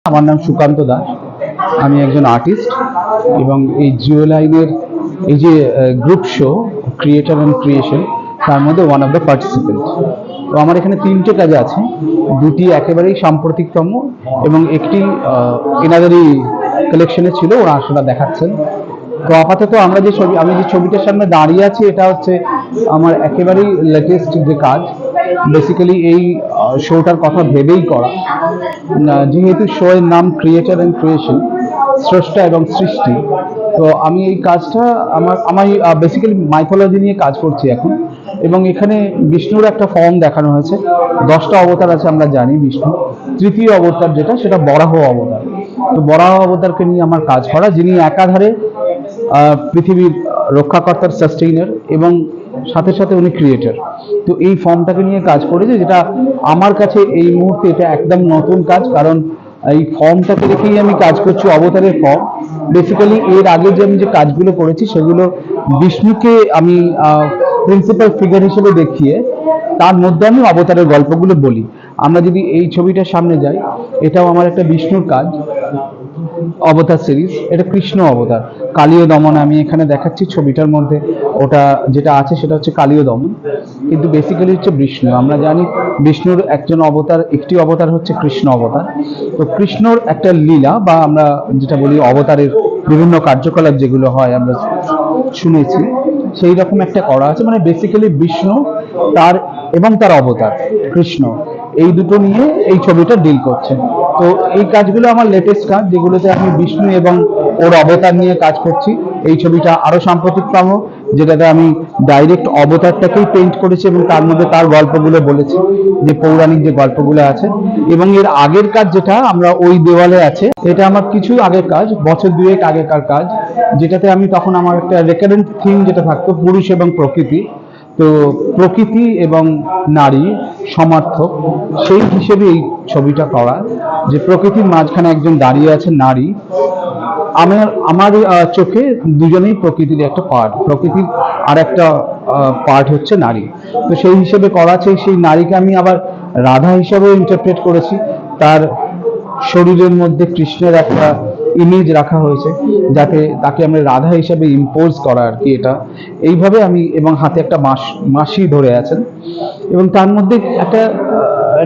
আমার নাম সুকান্ত দাস। আমি একজন আর্টিস্ট এবং এই জিও লাইনের এই যে group show creator and creation, তার মধ্যে ওয়ান অফ দ্য পার্টিসিপেন্ট। তো আমার এখানে তিনটে কাজ আছে, দুটি একেবারেই সাম্প্রতিকতম এবং একটি এনাদেরই কালেকশনে ছিল, ওরা আসলে দেখাচ্ছেন। তো আপাতত আমি যে ছবিটার সামনে দাঁড়িয়ে আছি, এটা হচ্ছে আমার একেবারেই লেটেস্ট যে কাজ। বেসিক্যালি এই শোটার কথা ভেবেই করা, যেহেতু শো এর নাম ক্রিয়েটর অ্যান্ড ক্রিয়েশন, স্রষ্টা এবং সৃষ্টি। তো আমি এই কাজটা আমি বেসিক্যালি মাইথোলজি নিয়ে কাজ করছি এখন, এবং এখানে বিষ্ণুর একটা ফর্ম দেখানো হয়েছে। 10টা অবতার আছে আমরা জানি বিষ্ণু, তৃতীয় অবতার যেটা, সেটা বরাহ অবতার। তো বরাহ অবতারকে নিয়ে আমার কাজ করা, যিনি একাধারে পৃথিবীর রক্ষাকর্তার, সাস্টেইনার, এবং সাথে সাথে উনি ক্রিয়েটর। তো এই ফর্মটাকে নিয়ে কাজ করেছে, যেটা আমার কাছে এই মুহূর্তে এটা একদম নতুন কাজ, কারণ এই ফর্মটাকে রেখেই আমি কাজ করছি, অবতারের ফর্ম। বেসিক্যালি এর আগে যে আমি যে কাজগুলো করেছি সেগুলো বিষ্ণুকে আমি প্রিন্সিপাল ফিগার হিসেবে দেখিয়ে তার মধ্যে আমি অবতারের গল্পগুলো বলি। আমরা যদি এই ছবিটার সামনে যাই, এটাও আমার একটা বিষ্ণুর কাজ, অবতার সিরিজ। এটা কৃষ্ণ অবতার, কালীয় দমন আমি এখানে দেখাচ্ছি ছবিটার মধ্যে। ওটা যেটা আছে সেটা হচ্ছে কালীয় দমন, কিন্তু বেসিক্যালি হচ্ছে বিষ্ণু। আমরা জানি বিষ্ণুর একজন অবতার, একটি অবতার হচ্ছে কৃষ্ণ অবতার। তো কৃষ্ণর একটা লীলা, বা আমরা যেটা বলি অবতারের বিভিন্ন কার্যকলাপ যেগুলো হয় আমরা শুনেছি, সেই রকম একটা করা আছে। মানে বেসিক্যালি বিষ্ণু তার এবং তার অবতার কৃষ্ণ, এই দুটো নিয়ে এই ছবিটা ডিল করছে। তো এই কাজগুলো আমার লেটেস্ট কাজ, যেগুলোতে আমি বিষ্ণু এবং ওর অবতার নিয়ে কাজ করছি। এই ছবিটা আরো সাম্প্রতিকতম, যেটাতে আমি ডাইরেক্ট অবতারটাকেই পেইন্ট করেছি এবং তার মধ্যে তার গল্পগুলো বলেছি, যে পৌরাণিক যে গল্পগুলো আছে। এবং এর আগের কাজ যেটা আমরা ওই দেওয়ালে আছে, এটা আমার কিছু আগের কাজ, বছর দুয়েক আগেকার কাজ, যেটাতে আমি তখন আমার একটা রেকারেন্ট থিম যেটা থাকতো পুরুষ এবং প্রকৃতি। তো প্রকৃতি এবং নারী সমার্থক, সেই হিসেবে এই ছবিটা করা, যে প্রকৃতির মাঝখানে একজন দাঁড়িয়ে আছে নারী। আমার চোখে দুজনেই প্রকৃতির একটা পার্ট, প্রকৃতির আর একটা পার্ট হচ্ছে নারী। তো সেই হিসেবে করা আছে। সেই নারীকে আমি আবার রাধা হিসেবেও ইন্টারপ্রেট করেছি, তার শরীরের মধ্যে কৃষ্ণের একটা ইমেজ রাখা হয়েছে, যাতে তাকে আমরা রাধা হিসেবে ইম্পোজ করা আর কি। এটা এইভাবে আমি, এবং হাতে একটা মাসি ধরে আছেন, এবং তার মধ্যে একটা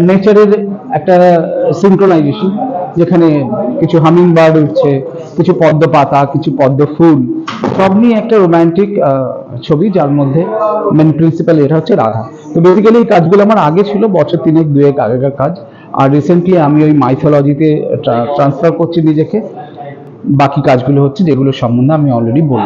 নেচারের একটা সিনক্রোনাইজেশন, যেখানে কিছু হামিং বার্ড উঠছে, কিছু পদ্ম পাতা, কিছু পদ্ম ফুল, সব নিয়ে একটা রোমান্টিক ছবি, যার মধ্যে মেন প্রিন্সিপাল এটা হচ্ছে রাধা। তো বেসিক্যালি এই কাজগুলো আমার আগে ছিল, বছর তিনেক দুয়েক আগেকার কাজ। আর রিসেন্টলি আমি ওই মাইথোলজিতে ট্রান্সফার করছি নিজেকে। বাকি কাজগুলো হচ্ছে যেগুলো সম্বন্ধে আমি অলরেডি বললাম।